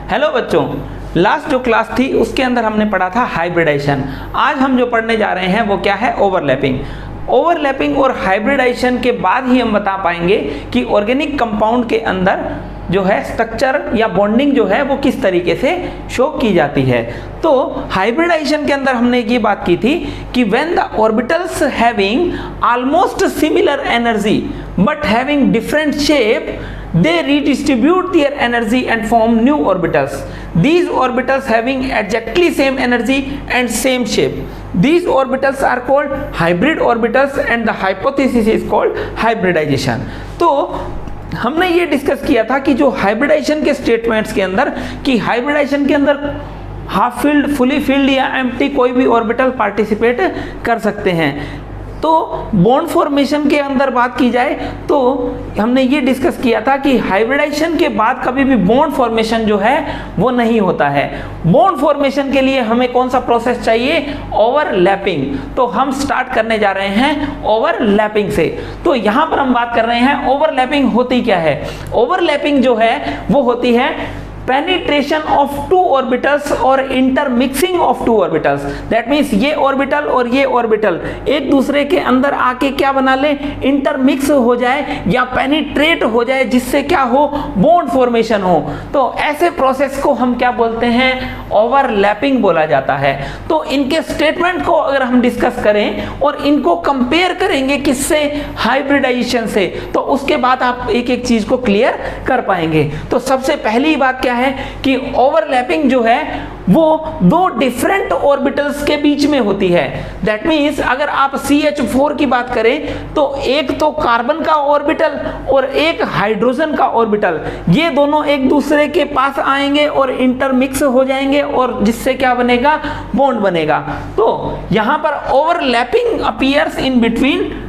Hello बच्चों, last जो class थी उसके अंदर हमने पढ़ा था हाइब्रिडाइजेशन। आज हम जो पढ़ने जा रहे हैं वो क्या है? ओवरलैपिंग। ओवरलैपिंग और हाइब्रिडाइजेशन के बाद ही हम बता पाएंगे कि ऑर्गेनिक कंपाउंड के अंदर जो है स्ट्रक्चर या बॉन्डिंग जो है वो किस तरीके से शो की जाती है। तो हाइब्रिडाइजेशन के अंदर हमने ये बात की थी कि when the orbitals having almost similar energy but having different shape they redistribute their energy and form new orbitals. These orbitals having exactly same energy and same shape. These orbitals are called hybrid orbitals and the hypothesis is called hybridization. तो हमने ये discuss किया था कि जो hybridisation के statements के अंदर कि हाइब्रिडाइजेशन के अंदर हाफ फील्ड, फुली फील्ड या एम्प्टी कोई भी ऑर्बिटल पार्टिसिपेट कर सकते हैं। तो बॉन्ड फॉर्मेशन के अंदर बात की जाए तो हमने ये डिस्कस किया था कि हाइब्रिडाइजेशन के बाद कभी भी बॉन्ड फॉर्मेशन जो है वो नहीं होता है। बॉन्ड फॉर्मेशन के लिए हमें कौन सा प्रोसेस चाहिए? ओवरलैपिंग। तो हम स्टार्ट करने जा रहे हैं ओवरलैपिंग से। तो यहां पर हम बात कर रहे हैं ओवरलैपिंग होती क्या है। ओवरलैपिंग जो है वो होती है पेनिट्रेशन ऑफ टू ऑर्बिटल्स और intermixing of two orbitals. That means ये ऑर्बिटल और ये ऑर्बिटल एक दूसरे के अंदर आके क्या बना ले? इंटरमिक्स हो जाए या पेनिट्रेट हो जाए, जिससे क्या हो? बॉन्ड फॉर्मेशन हो। तो ऐसे प्रोसेस को हम क्या बोलते हैं? ओवरलैपिंग बोला जाता है। तो इनके स्टेटमेंट को अगर हम डिस्कस करें और इनको कंपेयर करेंगे किससे? हाइब्रिडाइजेशन से, तो उसके बाद आप एक एक चीज को क्लियर कर पाएंगे। तो सबसे पहली बात क्या है कि ओवरलैपिंग जो है वो दो डिफरेंट ऑर्बिटल्स के बीच में होती है। दैट मींस अगर आप CH4 की बात करें तो एक तो कार्बन का ऑर्बिटल और एक हाइड्रोजन का ऑर्बिटल, ये दोनों एक दूसरे के पास आएंगे और इंटरमिक्स हो जाएंगे और जिससे क्या बनेगा? बॉन्ड बनेगा। तो यहां पर overlapping appears in between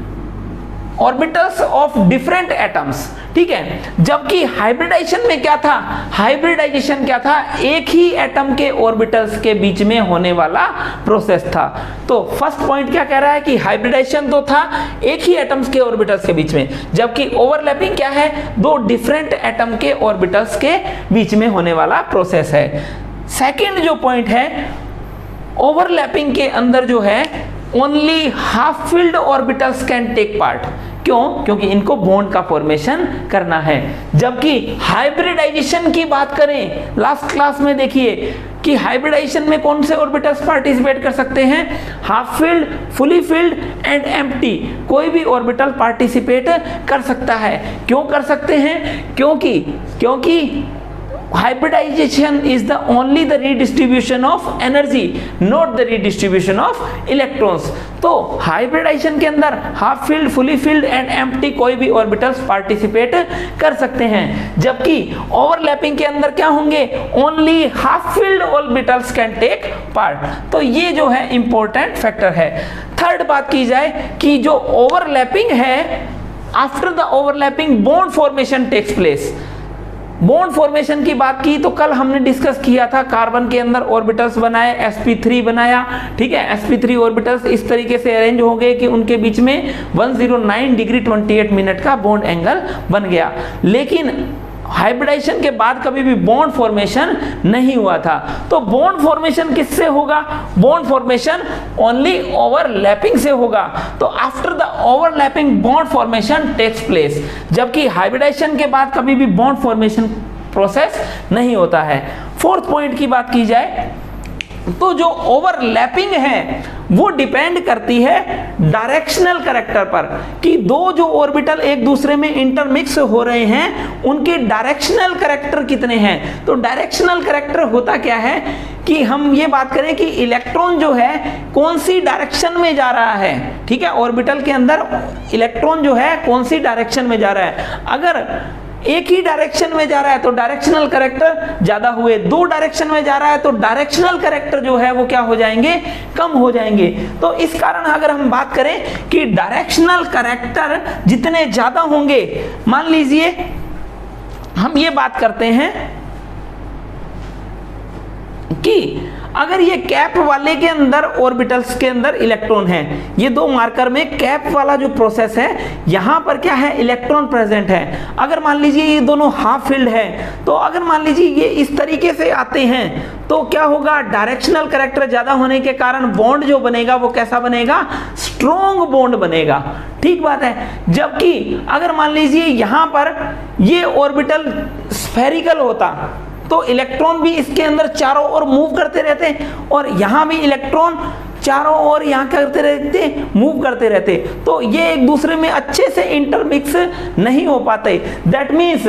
orbitals of different atoms. ठीक है, जबकि हाइब्रिडाइजेशन में क्या था? हाइब्रिडाइजेशन क्या था? एक ही एटम के ऑर्बिटल्स के बीच में होने वाला प्रोसेस था। तो फर्स्ट पॉइंट क्या कह रहा है कि हाइब्रिडाइजेशन तो था एक ही एटम्स के ऑर्बिटल्स के बीच में, जबकि ओवरलैपिंग क्या है? दो डिफरेंट एटम के ऑर्बिटल्स के बीच में होने वाला प्रोसेस है। सेकेंड जो पॉइंट है, ओवरलैपिंग के अंदर जो है only half filled orbitals can take part. क्यों? क्योंकि इनको बॉन्ड का फॉर्मेशन करना है। जबकि हाइब्रिडाइजेशन की बात करें, लास्ट क्लास में देखिए कि हाइब्रिडाइजेशन में कौन से ऑर्बिटल्स पार्टिसिपेट कर सकते हैं? Half field, fully field and empty, कोई भी ऑर्बिटल पार्टिसिपेट कर सकता है। क्यों कर सकते हैं? क्योंकि hybridization is the only the redistribution of energy, not the redistribution of electrons. तो हाइब्रिडाइजेशन के अंदर half field, fully field and empty कोई भी ऑर्बिटल्स पार्टिसिपेट कर सकते हैं, जबकि ओवरलैपिंग के अंदर क्या होंगे? Only half filled orbitals can take part. तो ये जो है इंपॉर्टेंट फैक्टर है। थर्ड बात की जाए कि जो ओवरलैपिंग है, after the overlapping bond formation takes place. Bond formation की बात की तो कल हमने डिस्कस किया था, कार्बन के अंदर ऑर्बिटल्स बनाए, sp3 बनाया। ठीक है, sp3 ऑर्बिटल्स इस तरीके से अरेंज हो गए कि उनके बीच में 109 डिग्री 28 मिनट का बॉन्ड एंगल बन गया। लेकिन हाइब्रिडाइजेशन के बाद कभी भी बॉन्ड फॉर्मेशन नहीं हुआ था। तो बॉन्ड फॉर्मेशन किससे होगा? बॉन्ड फॉर्मेशन ओनली ओवरलैपिंग से होगा। तो after the overlapping bond formation takes place, जबकि हाइब्रिडाइजेशन के बाद कभी भी बॉन्ड फॉर्मेशन प्रोसेस नहीं होता है। फोर्थ पॉइंट की बात की जाए तो जो ओवरलैपिंग है वो डिपेंड करती है डायरेक्शनल कैरेक्टर पर, कि दो जो ऑर्बिटल एक दूसरे में इंटरमिक्स हो रहे हैं उनके डायरेक्शनल कैरेक्टर कितने हैं। तो डायरेक्शनल कैरेक्टर होता क्या है कि हम ये बात करें कि इलेक्ट्रॉन जो है कौन सी डायरेक्शन में जा रहा है। ठीक है, ऑर्बिटल के अंदर इलेक्ट्रॉन जो है कौन सी डायरेक्शन में जा रहा है। अगर एक ही डायरेक्शन में जा रहा है तो डायरेक्शनल कैरेक्टर ज्यादा हुए, दो डायरेक्शन में जा रहा है तो डायरेक्शनल कैरेक्टर जो है वो क्या हो जाएंगे? कम हो जाएंगे। तो इस कारण अगर हम बात करें कि डायरेक्शनल कैरेक्टर जितने ज्यादा होंगे, मान लीजिए हम ये बात करते हैं कि अगर ये कैप वाले के अंदर ऑर्बिटल्स के अंदर इलेक्ट्रॉन है, ये दो मार्कर में कैप वाला जो प्रोसेस है यहां पर क्या है, इलेक्ट्रॉन प्रेजेंट है। अगर मान लीजिए ये दोनों हाफ फिल्ड है, तो अगर मान लीजिए ये इस तरीके से आते हैं तो क्या होगा, डायरेक्शनल कैरेक्टर ज्यादा होने के कारण बॉन्ड जो बनेगा वो कैसा बनेगा, स्ट्रॉन्ग बॉन्ड बनेगा। ठीक बात है। जबकि अगर मान लीजिए यहां पर ये ऑर्बिटल स्फेरिकल होता तो इलेक्ट्रॉन भी इसके अंदर चारों ओर मूव करते रहते और यहां भी इलेक्ट्रॉन चारों ओर यहां करते रहते, मूव करते रहते, तो ये एक दूसरे में अच्छे से इंटरमिक्स नहीं हो पाते। दैट मीन्स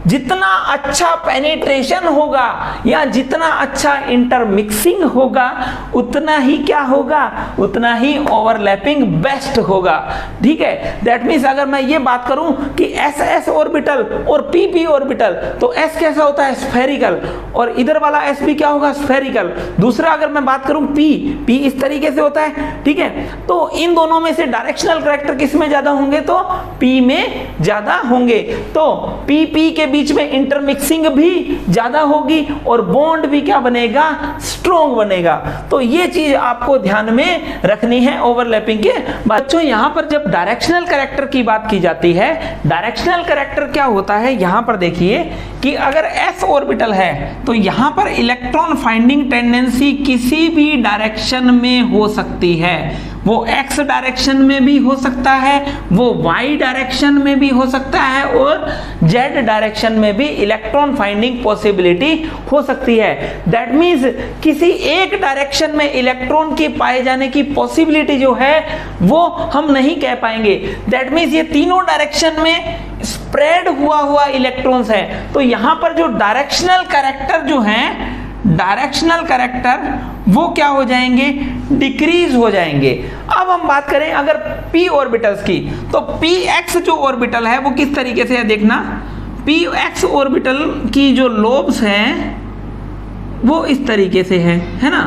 जितना अच्छा पेनिट्रेशन होगा या जितना अच्छा इंटरमिक्सिंग होगा उतना ही क्या होगा, उतना ही ओवरलैपिंग बेस्ट होगा। ठीक है। दैट मीन्स अगर मैं ये बात करूं कि एस एस ऑर्बिटल और पी पी ऑर्बिटल, तो एस कैसा होता है, स्फेरिकल, और इधर वाला एस भी क्या होगा, स्फेरिकल। दूसरा अगर मैं बात करूं पी, पी इस तरीके से होता है। ठीक है। तो इन दोनों में से डायरेक्शनल कैरेक्टर किस में ज्यादा होंगे, तो पी में ज्यादा होंगे। तो पी पी के बीच में इंटरमिक्सिंग भी ज्यादा होगी और बॉन्ड भी क्या बनेगा, स्ट्रॉन्ग बनेगा। तो ये चीज आपको ध्यान में रखनी है ओवरलैपिंग के। बच्चों यहां पर जब डायरेक्शनल कैरेक्टर की बात की जाती है, डायरेक्शनल कैरेक्टर क्या होता है, यहां पर देखिए कि अगर s ऑर्बिटल है तो यहां पर इलेक्ट्रॉन फाइंडिंग टेंडेंसी किसी भी डायरेक्शन में हो सकती है। वो x डायरेक्शन में भी हो सकता है, वो y डायरेक्शन में भी हो सकता है और z डायरेक्शन में भी इलेक्ट्रॉन फाइंडिंग पॉसिबिलिटी हो सकती है। दैट मीन्स किसी एक डायरेक्शन में इलेक्ट्रॉन के पाए जाने की पॉसिबिलिटी जो है वो हम नहीं कह पाएंगे। दैट मीन्स ये तीनों डायरेक्शन में स्प्रेड हुआ इलेक्ट्रॉन्स है। तो यहां पर जो डायरेक्शनल कैरेक्टर जो है, डायरेक्शनल कैरेक्टर वो क्या हो जाएंगे, डिक्रीज हो जाएंगे। अब हम बात करें अगर p ऑर्बिटल्स की, तो px जो ऑर्बिटल है वो किस तरीके से है, देखना px ऑर्बिटल की जो लोब्स हैं वो इस तरीके से है ना।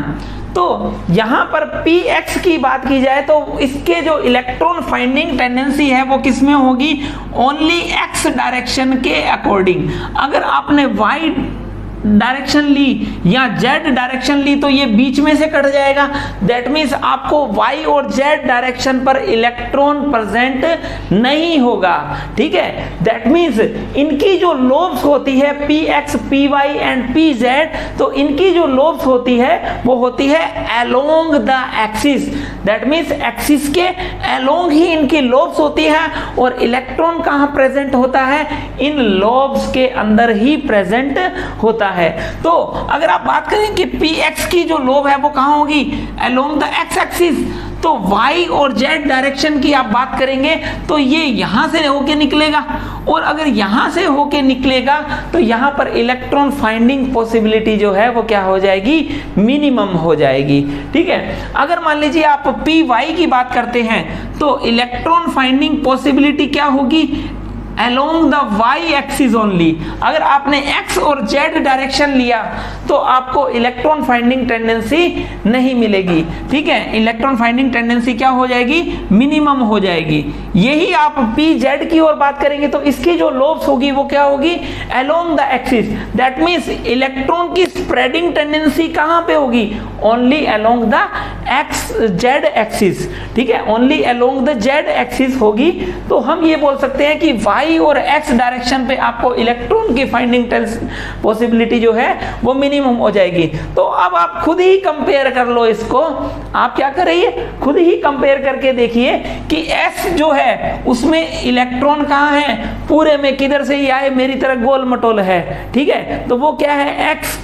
तो यहां पर px की बात की जाए तो इसके जो इलेक्ट्रॉन फाइंडिंग टेंडेंसी है वो किस में होगी, ओनली x डायरेक्शन के अकॉर्डिंग। अगर आपने y डायरेक्शन ली या z डायरेक्शन ली तो ये बीच में से कट जाएगा। दैट मीन्स आपको y और z डायरेक्शन पर इलेक्ट्रॉन प्रेजेंट नहीं होगा। ठीक है। दैट मीन्स इनकी जो लोब्स होती है px, py एंड pz, तो इनकी जो लोब्स होती है वो होती है along the axis. That means axis के अलोंग ही इनकी लोब्स होती है और इलेक्ट्रॉन कहाँ प्रेजेंट होता है, इन लोब्स के अंदर ही प्रेजेंट होता है। तो अगर आप बात करें कि px की जो लोब है वो कहां होगी, अलोंग द x एक्सिस, तो y और z डायरेक्शन की आप बात करेंगे तो ये यहां से होके निकलेगा, और अगर यहां से होके निकलेगा तो यहां पर इलेक्ट्रॉन फाइंडिंग पॉसिबिलिटी जो है वो क्या हो जाएगी, मिनिमम हो जाएगी। ठीक है। अगर मान लीजिए आप py की बात करते हैं तो इलेक्ट्रॉन फाइंडिंग पॉसिबिलिटी क्या होगी, along the y axis only। अगर आपने x और z डायरेक्शन लिया तो आपको इलेक्ट्रॉन फाइंडिंग टेंडेंसी नहीं मिलेगी। ठीक है। इलेक्ट्रॉन फाइंडिंग टेंडेंसी क्या हो जाएगी, मिनिमम हो जाएगी। यही आप pz की ओर बात करेंगे तो इसकी जो लोब्स होगी वो क्या होगी, along the axis। That means electron की स्प्रेडिंग टेंडेंसी कहां पे होगी, only along the z axis. ठीक है। Only along the z axis होगी। तो हम ये बोल सकते हैं कि y और x डायरेक्शन पे आपको इलेक्ट्रॉन की फाइंडिंग पॉसिबिलिटी जो है वो मिनिमम हो जाएगी। तो अब आप खुद ही कंपेयर कर लो इसको। आप क्या करिए, खुद ही कंपेयर करके देखिए कि s जो है उसमें इलेक्ट्रॉन कहाँ है, पूरे में किधर से ही आए, मेरी तरह गोल मटोल है। ठीक है। तो वो क्या है, x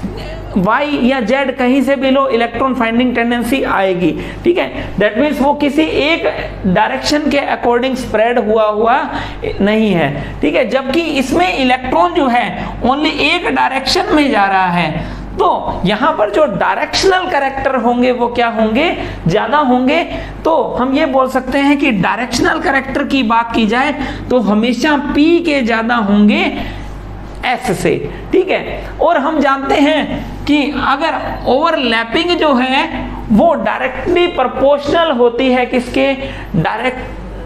y या z कहीं से भी लो इलेक्ट्रॉन फाइंडिंग टेंडेंसी आएगी। ठीक है। दैट मीन्स वो किसी एक डायरेक्शन के अकॉर्डिंग स्प्रेड हुआ नहीं है। ठीक है। जबकि इसमें इलेक्ट्रॉन जो है ओनली एक डायरेक्शन में जा रहा है, तो यहां पर जो डायरेक्शनल कैरेक्टर होंगे वो क्या होंगे, ज्यादा होंगे। तो हम ये बोल सकते हैं कि डायरेक्शनल कैरेक्टर की बात की जाए तो हमेशा p के ज्यादा होंगे s से। ठीक है। और हम जानते हैं कि अगर ओवरलैपिंग जो है वो डायरेक्टली प्रोपोर्शनल होती है किसके,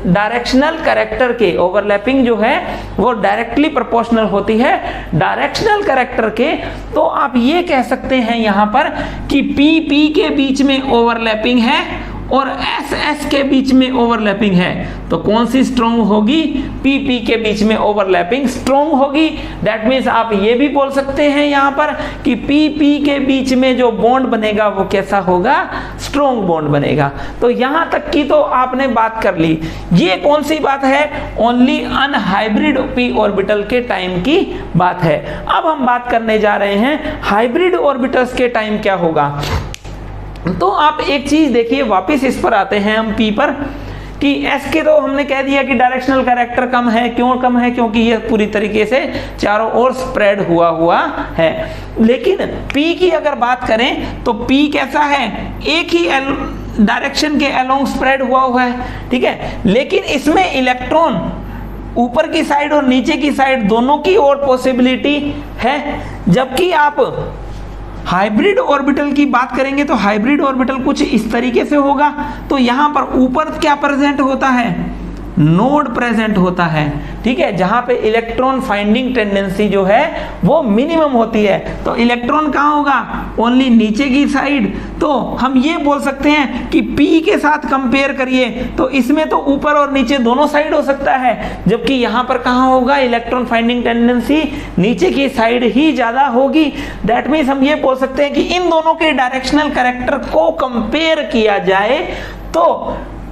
डायरेक्शनल कैरेक्टर के, ओवरलैपिंग जो है वो डायरेक्टली प्रोपोर्शनल होती है डायरेक्शनल कैरेक्टर के, तो आप ये कह सकते हैं यहां पर कि पी पी के बीच में ओवरलैपिंग है और एस एस के बीच में ओवरलैपिंग है, तो कौन सी स्ट्रॉन्ग होगी? पी पी के बीच में ओवरलैपिंग स्ट्रॉन्ग होगी। दैट मीन्स आप ये भी बोल सकते हैं यहां पर कि पी पी के बीच में जो बॉन्ड बनेगा वो कैसा होगा? स्ट्रॉन्ग बॉन्ड बनेगा। तो यहां तक की तो आपने बात कर ली। ये कौन सी बात है? ओनली अनहाइब्रिड पी ऑर्बिटल के टाइम की बात है। अब हम बात करने जा रहे हैं हाइब्रिड ऑर्बिटल्स के टाइम क्या होगा। तो आप एक चीज देखिए, वापस इस पर आते हैं हम पी पर, कि एस के तो हमने कह दिया कि डायरेक्शनल कैरेक्टर कम है। क्यों कम है? क्योंकि यह पूरी तरीके से चारों ओर स्प्रेड हुआ है। लेकिन पी की अगर बात करें तो पी कैसा है? एक ही डायरेक्शन के अलोंग स्प्रेड हुआ है, ठीक है। लेकिन इसमें इलेक्ट्रॉन ऊपर की साइड और नीचे की साइड दोनों की ओर पॉसिबिलिटी है। जबकि आप हाइब्रिड ऑर्बिटल की बात करेंगे तो हाइब्रिड ऑर्बिटल कुछ इस तरीके से होगा। तो यहां पर ऊपर क्या प्रेजेंट होता है? नोड प्रेजेंट होता है, ठीक है, जहां पे इलेक्ट्रॉन फाइंडिंग टेंडेंसी जो है वो मिनिमम होती है। तो इलेक्ट्रॉन कहां होगा? ओनली नीचे की साइड। तो हम ये बोल सकते हैं कि P के साथ कंपेयर करिए तो इसमें तो ऊपर और नीचे दोनों साइड हो सकता है, जबकि यहां पर कहां होगा? इलेक्ट्रॉन फाइंडिंग टेंडेंसी नीचे की साइड ही ज्यादा होगी। दैट मीन्स हम ये बोल सकते हैं कि इन दोनों के डायरेक्शनल कैरेक्टर को कंपेयर किया जाए तो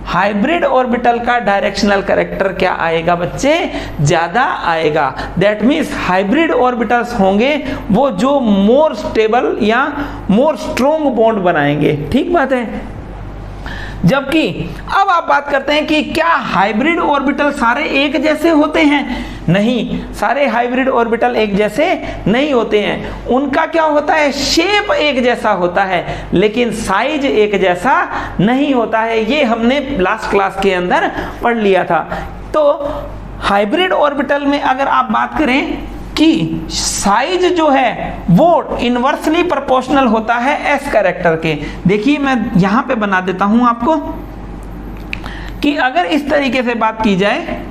हाइब्रिड ऑर्बिटल का डायरेक्शनल कैरेक्टर क्या आएगा बच्चे? ज्यादा आएगा। दैट मीन्स हाइब्रिड ऑर्बिटल्स होंगे वो जो मोर स्टेबल या मोर स्ट्रॉन्ग बॉन्ड बनाएंगे, ठीक बात है। जबकि अब आप बात करते हैं कि क्या हाइब्रिड ऑर्बिटल सारे एक जैसे होते हैं? नहीं, सारे हाइब्रिड ऑर्बिटल एक जैसे नहीं होते हैं। उनका क्या होता है? शेप एक जैसा होता है, लेकिन साइज एक जैसा नहीं होता है। ये हमने लास्ट क्लास के अंदर पढ़ लिया था। तो हाइब्रिड ऑर्बिटल में अगर आप बात करें कि साइज जो है वो इनवर्सली प्रोपोर्शनल होता है एस कैरेक्टर के। देखिए मैं यहां पे बना देता हूं आपको कि अगर इस तरीके से बात की जाए,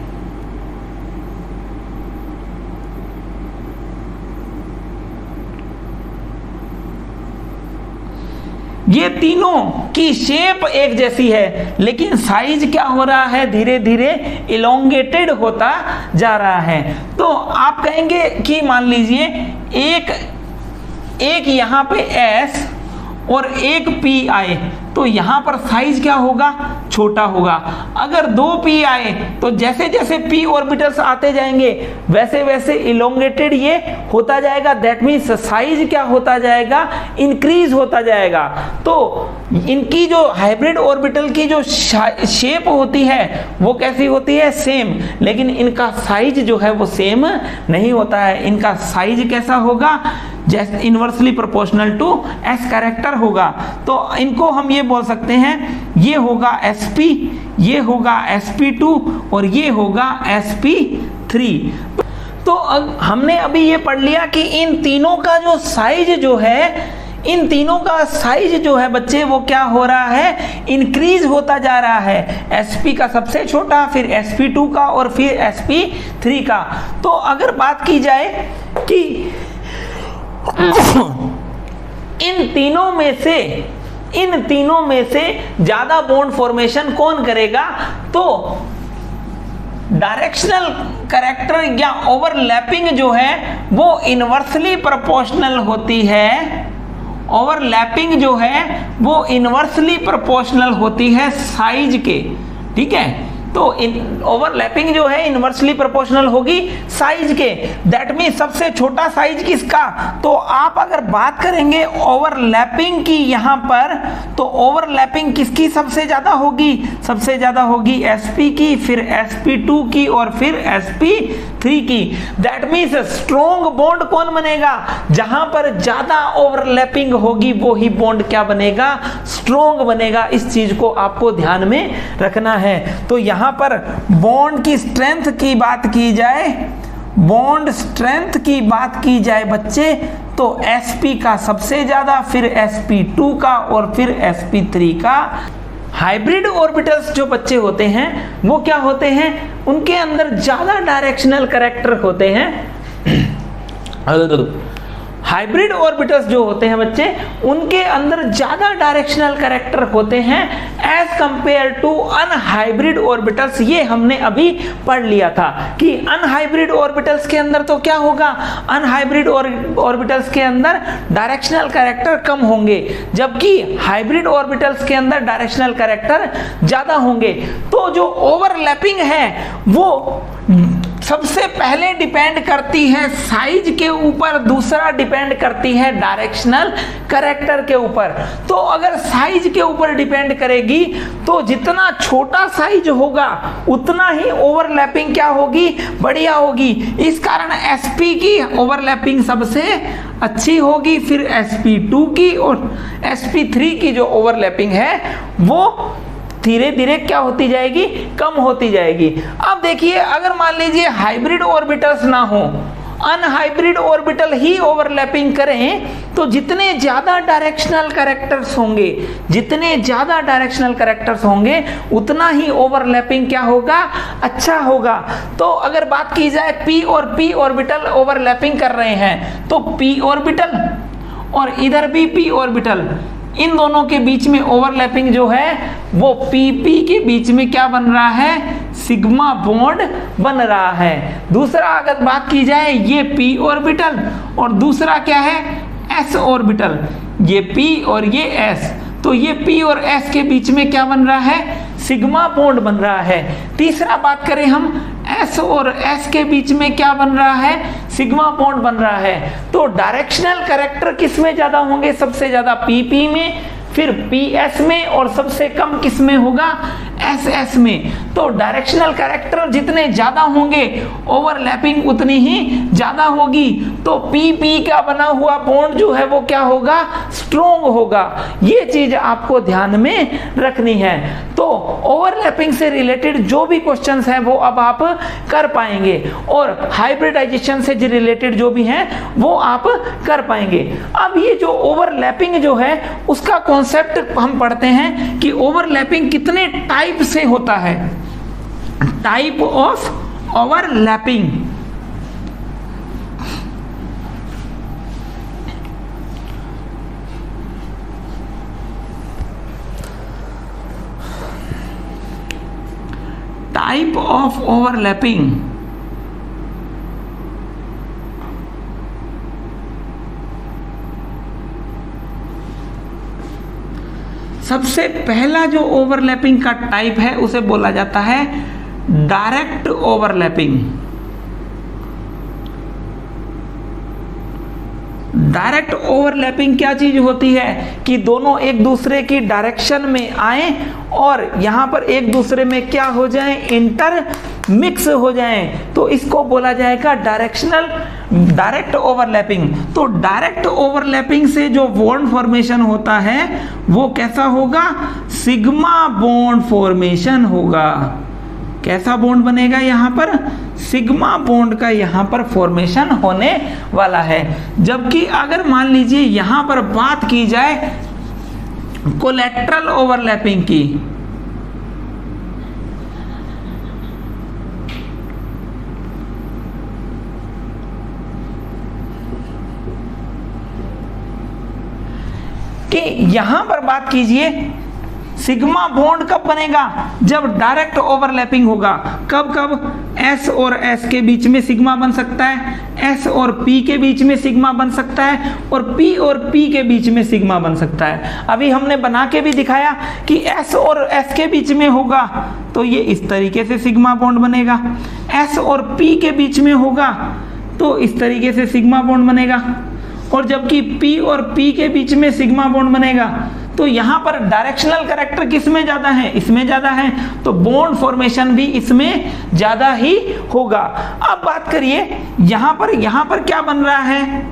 ये तीनों की शेप एक जैसी है, लेकिन साइज क्या हो रहा है? धीरे धीरे इलोंगेटेड होता जा रहा है। तो आप कहेंगे कि मान लीजिए एक यहां पे S और एक P आए तो यहां पर साइज क्या होगा? छोटा होगा। अगर दो P आए तो जैसे जैसे P ऑर्बिटल्स आते जाएंगे वैसे वैसे इलोंगेटेड ये होता जाएगा। दैट मीन्स साइज क्या होता जाएगा? इंक्रीज होता जाएगा। तो इनकी जो हाइब्रिड ऑर्बिटल की जो शेप होती है वो कैसी होती है? सेम, लेकिन इनका साइज जो है वो सेम नहीं होता है। इनका साइज कैसा होगा? जैसे inversely proportional to s character होगा। तो इनको हम ये बोल सकते हैं ये होगा sp, ये होगा sp2 और ये होगा sp3। तो हमने अभी ये पढ़ लिया कि इन तीनों का जो साइज जो है, इन तीनों का साइज जो है बच्चे वो क्या हो रहा है? इंक्रीज होता जा रहा है। sp का सबसे छोटा, फिर sp2 का और फिर sp3 का। तो अगर बात की जाए कि इन तीनों में से ज्यादा बॉन्ड फॉर्मेशन कौन करेगा? तो डायरेक्शनल कैरेक्टर या ओवरलैपिंग जो है वो इनवर्सली प्रोपोर्शनल होती है। ओवरलैपिंग जो है वो इनवर्सली प्रोपोर्शनल होती है साइज के, ठीक है। तो ओवरलैपिंग जो है इनवर्सली प्रोपोर्शनल होगी साइज के। दैट मीन सबसे छोटा साइज किसका? तो आप अगर बात करेंगे ओवरलैपिंग की यहां पर, तो ओवरलैपिंग किसकी सबसे ज्यादा होगी? सबसे ज्यादा होगी sp की, फिर sp2 की और फिर sp3 की। दैट मीन्स स्ट्रॉन्ग बॉन्ड कौन बनेगा? जहां पर ज्यादा ओवरलैपिंग होगी वो ही बॉन्ड क्या बनेगा? स्ट्रॉन्ग बनेगा। इस चीज को आपको ध्यान में रखना है। तो यहां पर बॉन्ड की स्ट्रेंथ की बात की जाए, बॉन्ड स्ट्रेंथ की बात की जाए बच्चे, तो sp का सबसे ज्यादा, फिर sp2 का और फिर sp3 का। हाइब्रिड ऑर्बिटल्स जो बच्चे होते हैं वो क्या होते हैं, उनके अंदर ज्यादा डायरेक्शनल कैरेक्टर होते हैं। हाइब्रिड ऑर्बिटल्स जो होते हैं बच्चे, उनके अंदर ज्यादा डायरेक्शनल कैरेक्टर होते हैं as compare to unhybrid orbitals. ये हमने अभी पढ़ लिया था कि अनहाइब्रिड ऑर्बिटल्स के अंदर तो क्या होगा, अनहाइब्रिड ऑर्बिटल्स के अंदर डायरेक्शनल कैरेक्टर कम होंगे, जबकि हाइब्रिड ऑर्बिटल्स के अंदर डायरेक्शनल कैरेक्टर ज्यादा होंगे। तो जो ओवरलैपिंग है वो सबसे पहले डिपेंड करती है साइज के ऊपर, दूसरा डिपेंड करती है डायरेक्शनल कैरेक्टर के ऊपर। तो अगर साइज के ऊपर डिपेंड करेगी तो जितना छोटा साइज होगा उतना ही ओवरलैपिंग क्या होगी, बढ़िया होगी। इस कारण sp की ओवरलैपिंग सबसे अच्छी होगी, फिर sp2 की और sp3 की जो ओवरलैपिंग है वो धीरे धीरे क्या होती जाएगी, कम होती जाएगी। अब देखिए, अगर मान लीजिए हाइब्रिड ऑर्बिटल्स ना हो, अनहाइब्रिड ऑर्बिटल ही ओवरलैपिंग करें, तो जितने ज्यादा डायरेक्शनल कैरेक्टर्स होंगे, जितने ज्यादा डायरेक्शनल कैरेक्टर्स होंगे उतना ही ओवरलैपिंग क्या होगा, अच्छा होगा। तो अगर बात की जाए p और p ऑर्बिटल ओवरलैपिंग कर रहे हैं, तो p ऑर्बिटल और इधर भी p ऑर्बिटल, इन दोनों के बीच में ओवरलैपिंग जो है वो pp के बीच में क्या बन रहा है, सिग्मा बॉन्ड बन रहा है। दूसरा अगर बात की जाए, ये p ऑर्बिटल और दूसरा क्या है, s ऑर्बिटल, ये p और ये s, तो ये p और s के बीच में क्या बन रहा है, सिग्मा बॉन्ड बन रहा है। तीसरा बात करें हम, s और s के बीच में क्या बन रहा है, सिग्मा बॉन्ड बन रहा है। तो डायरेक्शनल कैरेक्टर किस में ज्यादा होंगे, सबसे ज्यादा pp में, फिर ps में, और सबसे कम किस में होगा, ss में। तो डायरेक्शनल कैरेक्टर जितने ज्यादा होंगे ओवरलैपिंग उतनी ही ज्यादा होगी। तो pp का बना हुआ बॉन्ड जो है वो क्या होगा, स्ट्रॉन्ग होगा। ये चीज आपको ध्यान में रखनी है। तो ओवरलैपिंग से रिलेटेड जो भी क्वेश्चंस हैं वो अब आप कर पाएंगे, और हाइब्रिडाइजेशन से रिलेटेड जो भी हैं वो आप कर पाएंगे। अब ये जो ओवरलैपिंग जो है उसका कॉन्सेप्ट हम पढ़ते हैं कि ओवरलैपिंग कितने टाइप से होता है। Type of overlapping, type of overlapping. सबसे पहला जो ओवरलैपिंग का टाइप है उसे बोला जाता है डायरेक्ट ओवरलैपिंग। डायरेक्ट ओवरलैपिंग क्या चीज होती है कि दोनों एक दूसरे की डायरेक्शन में आए और यहां पर एक दूसरे में क्या हो जाए, इंटर मिक्स हो जाए, तो इसको बोला जाएगा डायरेक्ट ओवरलैपिंग। तो डायरेक्ट ओवरलैपिंग से जो बॉन्ड फॉर्मेशन होता है वो कैसा होगा, सिग्मा बॉन्ड फॉर्मेशन होगा। कैसा बॉन्ड बनेगा, यहां पर सिग्मा बॉन्ड का यहां पर फॉर्मेशन होने वाला है। जबकि अगर मान लीजिए यहां पर बात की जाए कोलैटरल ओवरलैपिंग की, कि यहां पर बात कीजिए सिग्मा बॉन्ड कब बनेगा, जब डायरेक्ट ओवरलैपिंग होगा। कब कब, S और S के बीच में सिग्मा बन सकता है, S और P के बीच में सिग्मा बन सकता है, और P और P के बीच में सिग्मा बन सकता है। अभी हमने बना के भी दिखाया कि S और S के बीच में होगा तो ये इस तरीके से सिग्मा बॉन्ड बनेगा, S और P के बीच में होगा तो इस तरीके से सिग्मा बॉन्ड बनेगा, और जबकि P और P के बीच में सिग्मा बॉन्ड बनेगा तो यहां पर डायरेक्शनल कैरेक्टर किस में ज्यादा है, इसमें ज्यादा है, तो बॉन्ड फॉर्मेशन भी इसमें ज्यादा ही होगा। अब बात करिए यहां पर क्या बन रहा है,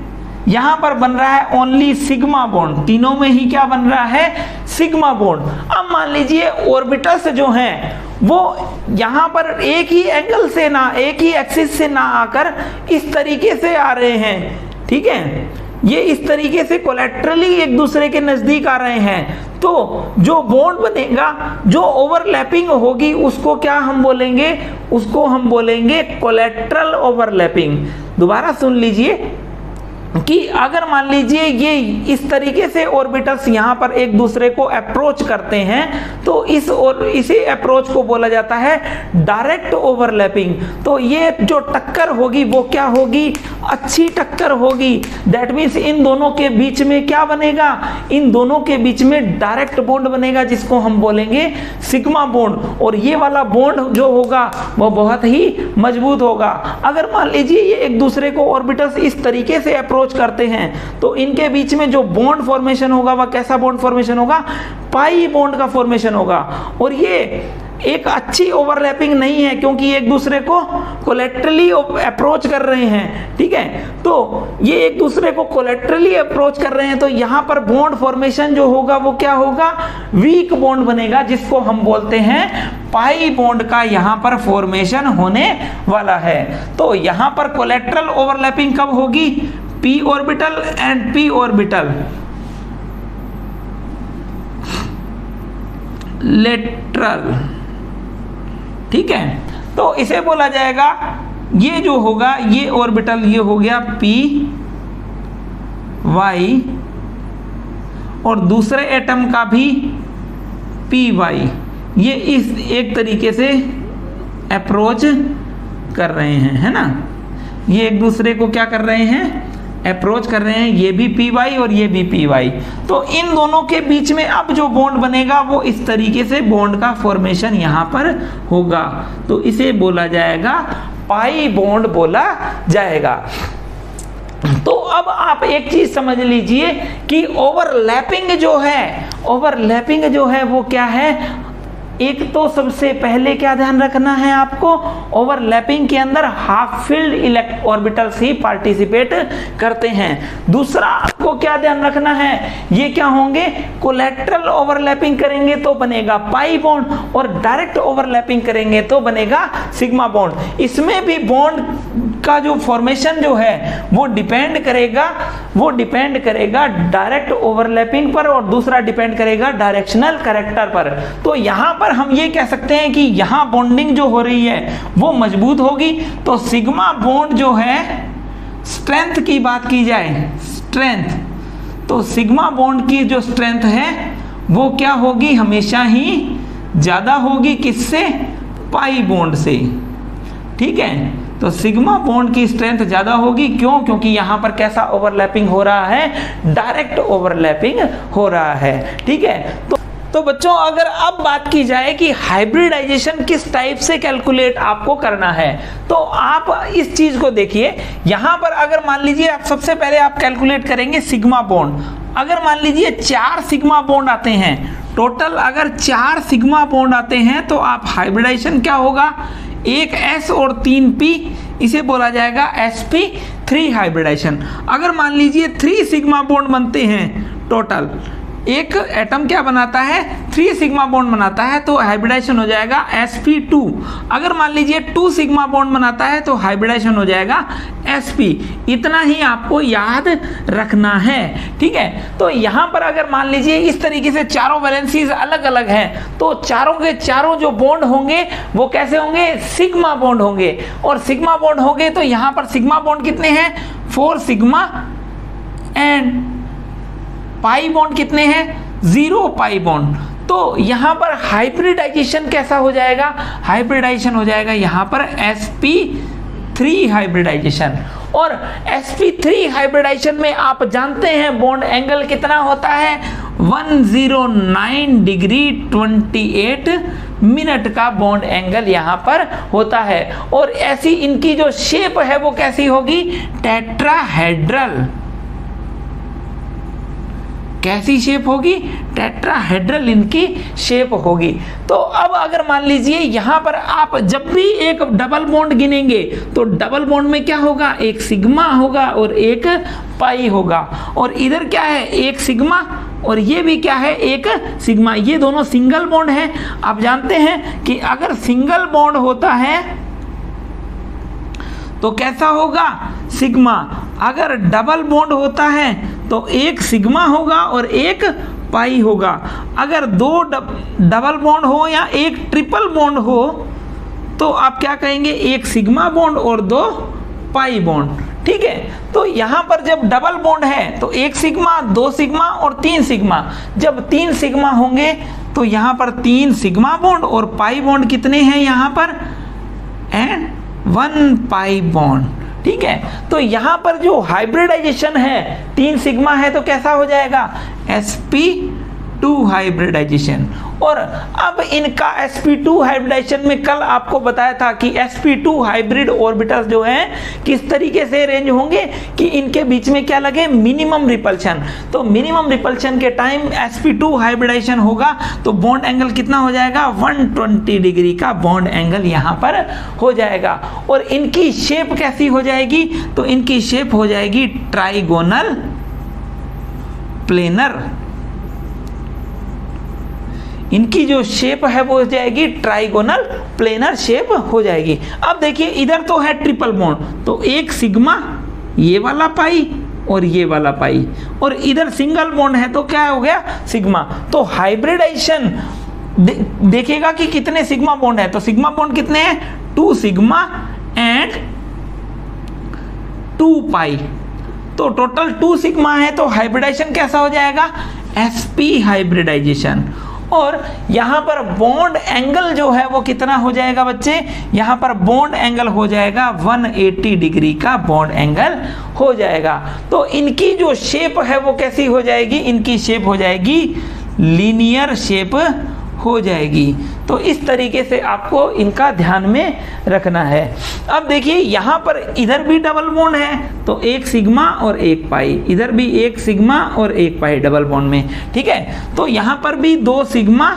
यहां पर बन रहा है ओनली सिग्मा बॉन्ड, तीनों में ही क्या बन रहा है, सिग्मा बॉन्ड। अब मान लीजिए ऑर्बिटल्स जो हैं वो यहां पर एक ही एंगल से ना, एक ही एक्सिस से ना आकर इस तरीके से आ रहे हैं, ठीक है, ये इस तरीके से कोलैटरली एक दूसरे के नजदीक आ रहे हैं, तो जो बॉन्ड बनेगा, जो ओवरलैपिंग होगी, उसको क्या हम बोलेंगे? उसको हम बोलेंगे कोलैटरल ओवरलैपिंग। दोबारा सुन लीजिए कि अगर मान लीजिए ये इस तरीके से ऑर्बिटल्स यहाँ पर एक दूसरे को अप्रोच करते हैं, तो इसी अप्रोच को बोला जाता है डायरेक्ट ओवरलैपिंग। तो ये जो टक्कर होगी वो क्या होगी? अच्छी टक्कर होगी। दैट मीन्स इन दोनों के बीच में क्या बनेगा? इन दोनों के बीच में डायरेक्ट बॉन्ड बनेगा, जिसको हम बोलेंगे सिग्मा बॉन्ड। और ये वाला बॉन्ड जो होगा वो बहुत ही मजबूत होगा। अगर मान लीजिए ये एक दूसरे को ऑर्बिटल्स इस तरीके से अप्रोच करते हैं, तो इनके बीच में जो बॉन्ड फॉर्मेशन होगा वह कैसा बॉन्ड फॉर्मेशन होगा? पाई बॉन्ड का फॉर्मेशन होगा। और ये एक अच्छी ओवरलैपिंग नहीं है, क्योंकि एक दूसरे को कोलैटरली अप्रोच कर रहे हैं, ठीक है। तो ये एक दूसरे को कोलैटरली अप्रोच कर रहे हैं, तो यहां पर बॉन्ड फॉर्मेशन जो होगा वो क्या होगा? वीक बॉन्ड बनेगा, जिसको हम बोलते हैं पाई बॉन्ड का यहां पर फॉर्मेशन होने वाला है। तो यहां पर कोलैटरल ओवरलैपिंग कब होगी? p orbital and p orbital lateral, ठीक है। तो इसे बोला जाएगा, ये जो होगा ये ऑर्बिटल ये हो गया p y, और दूसरे एटम का भी p y, ये इस एक तरीके से अप्रोच कर रहे हैं, है ना। ये एक दूसरे को क्या कर रहे हैं? अप्रोच कर रहे हैं। ये भी पी वाई और ये भी पी वाई। तो इन दोनों के बीच में अब जो बॉन्ड बनेगा वो इस तरीके से बॉन्ड का फॉर्मेशन यहाँ पर होगा, तो इसे बोला जाएगा पाई बॉन्ड बोला जाएगा। तो अब आप एक चीज समझ लीजिए कि ओवरलैपिंग जो है वो क्या है? एक तो सबसे पहले क्या ध्यान रखना है आपको? ओवरलैपिंग के अंदर हाफ फील्ड ऑर्बिटल्स ही पार्टिसिपेट करते हैं। दूसरा आपको क्या ध्यान रखना है? ये क्या होंगे? कोलैटरल ओवरलैपिंग करेंगे तो बनेगा पाई बॉन्ड, और डायरेक्ट ओवरलैपिंग करेंगे तो बनेगा सिग्मा बॉन्ड। इसमें भी बॉन्ड का जो फॉर्मेशन जो है वो डिपेंड करेगा डायरेक्ट ओवरलैपिंग पर, और दूसरा डिपेंड करेगा डायरेक्शनल कैरेक्टर पर। तो यहां पर हम ये कह सकते हैं कि यहां बॉन्डिंग जो हो रही है वो मजबूत होगी। तो सिग्मा बॉन्ड जो है, स्ट्रेंथ की बात की जाए, स्ट्रेंथ, तो सिग्मा बॉन्ड की जो स्ट्रेंथ है वो क्या होगी? हमेशा ही ज्यादा होगी किससे? पाई बॉन्ड से, ठीक है। तो सिग्मा बॉन्ड की स्ट्रेंथ ज्यादा होगी। क्यों? क्योंकि यहां पर कैसा ओवरलैपिंग हो रहा है? डायरेक्ट ओवरलैपिंग हो रहा है, ठीक है। तो बच्चों अगर अब बात की जाए कि हाइब्रिडाइजेशन किस टाइप से कैलकुलेट आपको करना है, तो आप इस चीज को देखिए। यहां पर अगर मान लीजिए आप सबसे पहले आप कैलकुलेट करेंगे सिग्मा बॉन्ड। अगर मान लीजिए 4 सिग्मा बॉन्ड आते हैं टोटल, अगर 4 सिग्मा बॉन्ड आते हैं तो आप हाइब्रिडाइजेशन क्या होगा? एक S और 3 P, इसे बोला जाएगा sp3 हाइब्रिडाइजेशन। अगर मान लीजिए 3 सिग्मा बॉन्ड बनते हैं टोटल, एक एटम क्या बनाता है? 3 सिग्मा बॉन्ड बनाता है, तो हाइब्रिडाइजेशन हो जाएगा sp2। अगर मान लीजिए 2 सिग्मा बॉन्ड बनाता है तो हाइब्रिडाइजेशन हो जाएगा sp। इतना ही आपको याद रखना है, ठीक है। तो यहां पर अगर मान लीजिए इस तरीके से चारों वैलेंसीज अलग अलग हैं, तो चारों के चारों जो बॉन्ड होंगे वो कैसे होंगे? सिग्मा बॉन्ड होंगे। और सिग्मा बॉन्ड होंगे तो यहां पर सिग्मा बॉन्ड कितने हैं? 4 सिग्मा, एंड पाई बॉन्ड कितने हैं? 0 पाई बॉन्ड। तो यहां पर हाइब्रिडाइजेशन कैसा हो जाएगा? हाइब्रिडाइजेशन हो जाएगा यहां पर sp3 हाइब्रिडाइजेशन। और sp3 हाइब्रिडाइजेशन में आप जानते हैं बॉन्ड एंगल कितना होता है? 109 डिग्री 28 मिनट का बॉन्ड एंगल यहां पर होता है। और ऐसी इनकी जो शेप है वो कैसी होगी? टेट्राहेड्रल। कैसी शेप होगी? टेट्राहेड्रल इनकी शेप होगी। तो अब अगर मान लीजिए यहां पर आप जब भी एक डबल बॉन्ड गिनेंगे तो डबल बॉन्ड में क्या होगा? एक सिग्मा होगा और एक पाई होगा। और इधर क्या है? एक सिग्मा, और ये भी क्या है? एक सिग्मा। ये दोनों सिंगल बॉन्ड है। आप जानते हैं कि अगर सिंगल बॉन्ड होता है तो कैसा होगा सिग्मा। अगर डबल बॉन्ड होता है तो एक सिग्मा होगा और एक पाई होगा। अगर दो डबल बॉन्ड हो या एक ट्रिपल बॉन्ड हो तो आप क्या कहेंगे, एक सिग्मा बॉन्ड और दो पाई बॉन्ड। ठीक है, तो यहां पर जब डबल बॉन्ड है तो एक सिग्मा, दो सिग्मा और तीन सिग्मा। जब तीन सिग्मा होंगे तो यहां पर तीन सिग्मा बॉन्ड और पाई बॉन्ड कितने हैं यहां पर, एंड वन पाई बॉन्ड। ठीक है, तो यहां पर जो हाइब्रिडाइजेशन है, तीन सिग्मा है तो कैसा हो जाएगा, sp2 हाइब्रिडाइजेशन। और अब इनका sp2 हाइब्रिडाइजेशन में कल आपको बताया था कि sp2 हाइब्रिड ऑर्बिटल्स जो हैं किस तरीके से अरेंज होंगे कि इनके बीच में क्या लगे, मिनिमम रिपल्शन। तो मिनिमम रिपल्शन के टाइम sp2 हाइब्रिडाइजेशन होगा तो बॉन्ड एंगल कितना हो जाएगा, 120 डिग्री का बॉन्ड एंगल यहां पर हो जाएगा। और इनकी शेप कैसी हो जाएगी, तो इनकी शेप हो जाएगी ट्राइगोनल प्लेनर। इनकी जो शेप है वो हो जाएगी ट्राइगोनल प्लेनर शेप हो जाएगी। अब देखिए इधर तो है ट्रिपल बॉन्ड, तो एक सिग्मा, ये वाला पाई और ये वाला पाई, और इधर सिंगल बॉन्ड है तो क्या हो गया, सिग्मा। तो हाइब्रिडाइजेशन देखिएगा कि कितने सिग्मा बॉन्ड है, तो सिग्मा बॉन्ड कितने हैं, 2 सिग्मा एंड 2 पाई। तो टोटल 2 सिग्मा है तो हाइब्रिडाइजेशन कैसा हो जाएगा, sp हाइब्रिडाइजेशन। और यहां पर बॉन्ड एंगल जो है वो कितना हो जाएगा बच्चे, यहां पर बॉन्ड एंगल हो जाएगा 180 डिग्री का बॉन्ड एंगल हो जाएगा। तो इनकी जो शेप है वो कैसी हो जाएगी, इनकी शेप हो जाएगी लीनियर शेप हो जाएगी। तो इस तरीके से आपको इनका ध्यान में रखना है। अब देखिए यहां पर इधर भी डबल बॉन्ड है तो एक सिग्मा और एक पाई, इधर भी एक सिग्मा और एक पाई डबल बॉन्ड में। ठीक है, तो यहां पर भी 2 सिग्मा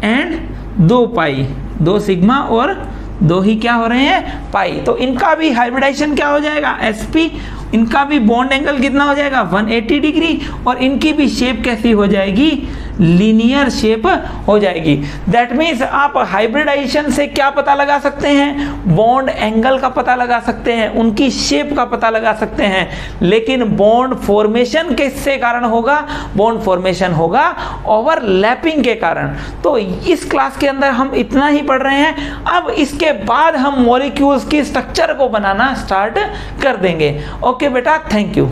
एंड 2 पाई, 2 सिग्मा और 2 ही क्या हो रहे हैं, पाई। तो इनका भी हाइब्रिडाइजेशन क्या हो जाएगा, sp। इनका भी बॉन्ड एंगल कितना हो जाएगा, 180 डिग्री, और इनकी भी शेप कैसी हो जाएगी, लीनियर शेप हो जाएगी। दैट मीन्स आप हाइब्रिडाइजेशन से क्या पता लगा सकते हैं, बॉन्ड एंगल का पता लगा सकते हैं, उनकी शेप का पता लगा सकते हैं। लेकिन बॉन्ड फॉर्मेशन किससे कारण होगा, बॉन्ड फॉर्मेशन होगा ओवरलैपिंग के कारण। तो इस क्लास के अंदर हम इतना ही पढ़ रहे हैं। अब इसके बाद हम मॉलिक्यूल्स की स्ट्रक्चर को बनाना स्टार्ट कर देंगे। ओके बेटा, थैंक यू।